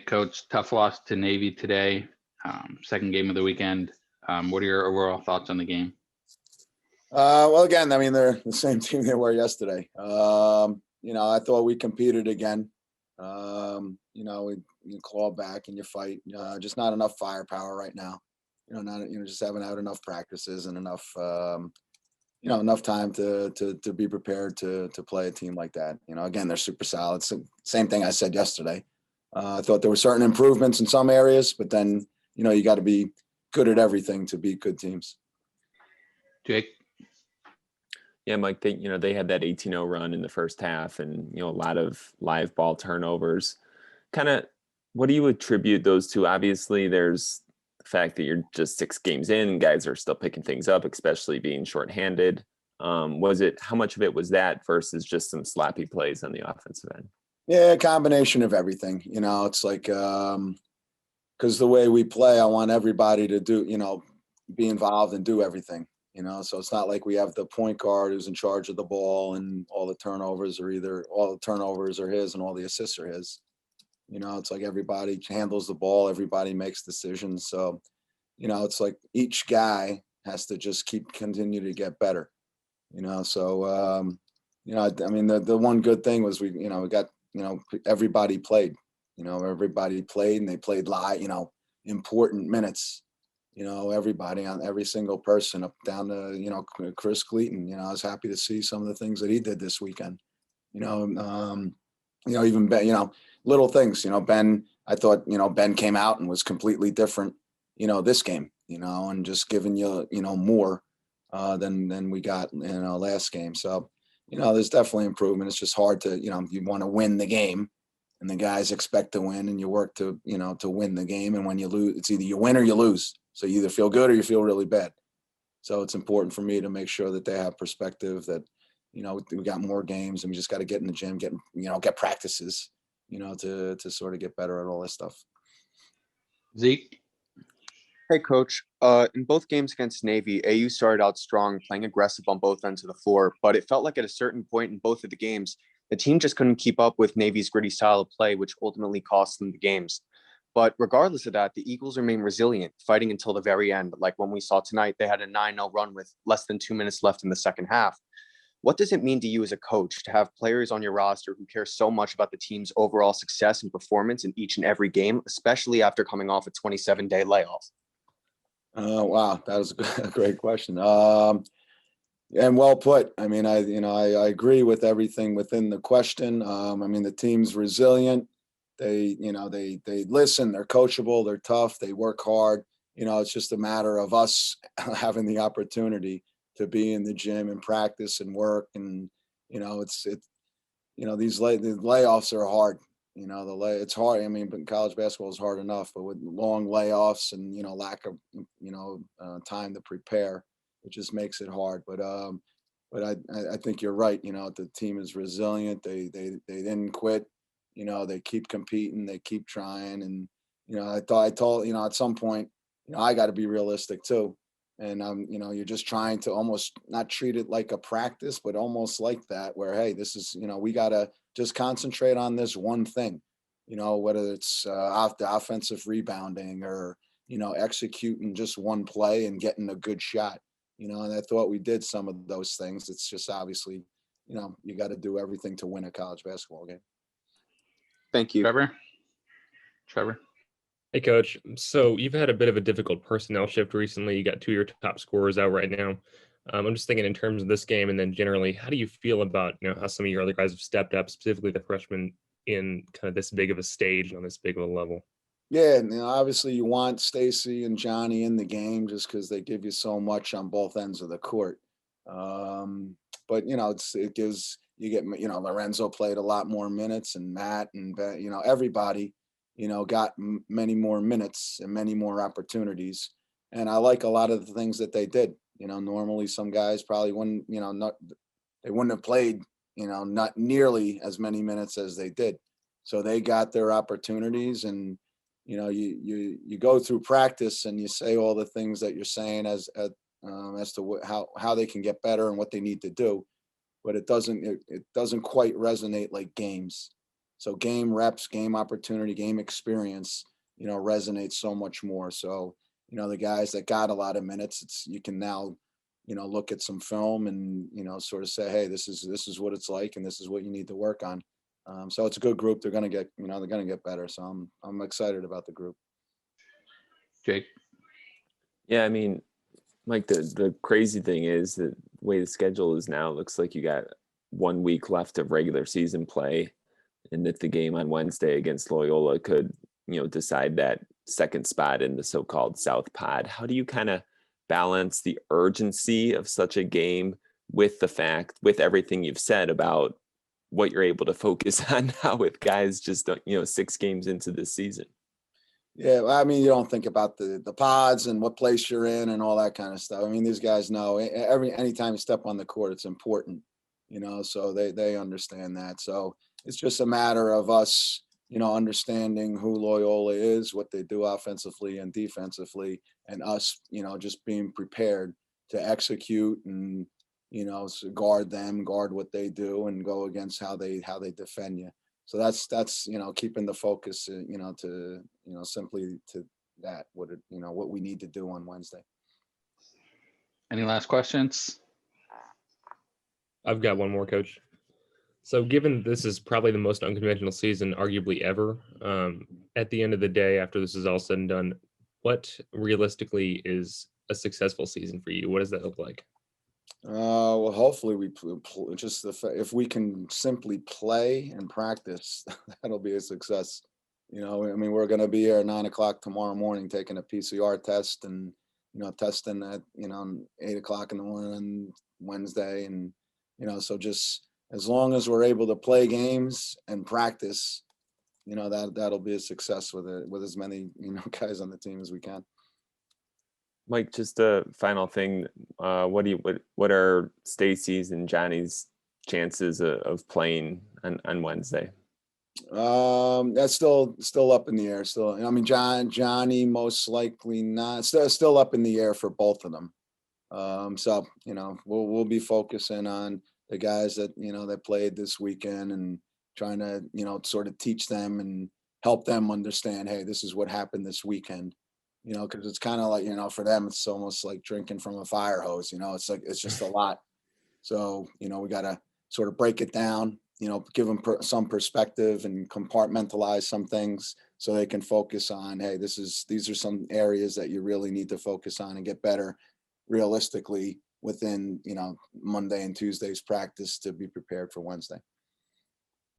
Coach, tough loss to Navy today, second game of the weekend. What are your overall thoughts on the game? Well, again, I mean, they're the same team they were yesterday. I thought we competed again. You claw back and you fight. Just not enough firepower right now. Just haven't had enough practices and enough, enough time to be prepared to play a team like that. Again, they're super solid. So same thing I said yesterday. I thought there were certain improvements in some areas, but then you got to be good at everything to beat good teams. Jake? Yeah, Mike, they had that 18-0 run in the first half and, a lot of live ball turnovers. Kind of, what do you attribute those to? Obviously, there's the fact that you're just 6 games in and guys are still picking things up, especially being shorthanded. How much of it was that versus just some sloppy plays on the offensive end? Yeah, a combination of everything. It's like, because the way we play, I want everybody to do, be involved and do everything. So it's not like we have the point guard who's in charge of the ball and all the turnovers are his and all the assists are his. It's like everybody handles the ball, everybody makes decisions. So, it's like each guy has to just continue to get better. So I mean the one good thing was we got everybody played. Everybody played and they played important minutes. Everybody on every single person up down to, Chris Cleaton. I was happy to see some of the things that he did this weekend. Even Ben, little things, Ben, I thought, Ben came out and was completely different, this game, and just giving you, more than we got, last game. So, there's definitely improvement. It's just hard to, you want to win the game and the guys expect to win and you work to, to win the game. And when you lose, it's either you win or you lose. So you either feel good or you feel really bad. So it's important for me to make sure that they have perspective that, we got more games and we just got to get in the gym, get practices, to sort of get better at all this stuff. Zeke? Hey, Coach. In both games against Navy, AU started out strong, playing aggressive on both ends of the floor, but it felt like at a certain point in both of the games, the team just couldn't keep up with Navy's gritty style of play, which ultimately cost them the games. But regardless of that, the Eagles remain resilient, fighting until the very end. Like when we saw tonight, they had a 9-0 run with less than 2 minutes left in the second half. What does it mean to you as a coach to have players on your roster who care so much about the team's overall success and performance in each and every game, especially after coming off a 27-day layoff? Wow, that was a great question. And well put. I mean, I agree with everything within the question. I mean, the team's resilient. They listen, they're coachable, they're tough, they work hard. It's just a matter of us having the opportunity to be in the gym and practice and work. And, these layoffs are hard. It's hard. I mean, but college basketball is hard enough, but with long layoffs and, lack of, time to prepare, it just makes it hard. But I think you're right. The team is resilient. They didn't quit. They keep competing, they keep trying. And, I told, at some point, I got to be realistic too. And, you're just trying to almost not treat it like a practice, but almost like that, where, hey, this is, we got to just concentrate on this one thing, whether it's off the offensive rebounding or, executing just one play and getting a good shot, and I thought we did some of those things. It's just obviously, you got to do everything to win a college basketball game. Thank you. Trevor? Hey, Coach. So you've had a bit of a difficult personnel shift recently. You got 2 of your top scorers out right now. I'm just thinking in terms of this game and then generally, how do you feel about, how some of your other guys have stepped up, specifically the freshmen in kind of this big of a stage and on this big of a level? Yeah, obviously you want Stacy and Johnny in the game just because they give you so much on both ends of the court. But it gives you get Lorenzo played a lot more minutes and Matt and everybody got many more minutes and many more opportunities. And I like a lot of the things that they did. Normally some guys probably wouldn't they wouldn't have played not nearly as many minutes as they did. So they got their opportunities. And you go through practice and you say all the things that you're saying as to how they can get better and what they need to do, but it doesn't quite resonate like games. So game reps, game opportunity, game experience, resonates so much more. So, the guys that got a lot of minutes, you can now, look at some film and, sort of say, hey, this is what it's like, and this is what you need to work on. So it's a good group. They're going to get, they're going to get better. So I'm excited about the group. Jake? Yeah, I mean, Mike, the crazy thing is that the way the schedule is now, it looks like you got 1 week left of regular season play, and that the game on Wednesday against Loyola could, decide that second spot in the so-called South Pod. How do you kind of balance the urgency of such a game with with everything you've said about what you're able to focus on now with guys just, 6 games into this season? Yeah, well, I mean, you don't think about the pods and what place you're in and all that kind of stuff. I mean, these guys know anytime you step on the court, it's important, so they understand that. So it's just a matter of us, understanding who Loyola is, what they do offensively and defensively, and us, just being prepared to execute and, guard them, guard what they do, and go against how they defend you. So that's keeping the focus, to simply to that what we need to do on Wednesday. Any last questions? I've got one more, Coach. So given this is probably the most unconventional season arguably ever, at the end of the day, after this is all said and done, what realistically is a successful season for you? What does that look like? Well, hopefully if we can simply play and practice, that'll be a success. I mean, we're going to be here at 9:00 tomorrow morning taking a PCR test and, testing at, 8:00 in the morning on Wednesday. And, so just as long as we're able to play games and practice, that'll be a success with as many, guys on the team as we can. Mike, just a final thing. What are Stacy's and Johnny's chances of playing on Wednesday? That's still up in the air. Still, I mean, Johnny most likely not. Still up in the air for both of them. So we'll be focusing on the guys that that played this weekend and trying to sort of teach them and help them understand. Hey, this is what happened this weekend. Because it's kind of like, for them, it's almost like drinking from a fire hose. It's like, it's just a lot. So, we got to sort of break it down, give them some perspective and compartmentalize some things so they can focus on, hey, these are some areas that you really need to focus on and get better realistically within, Monday and Tuesday's practice to be prepared for Wednesday.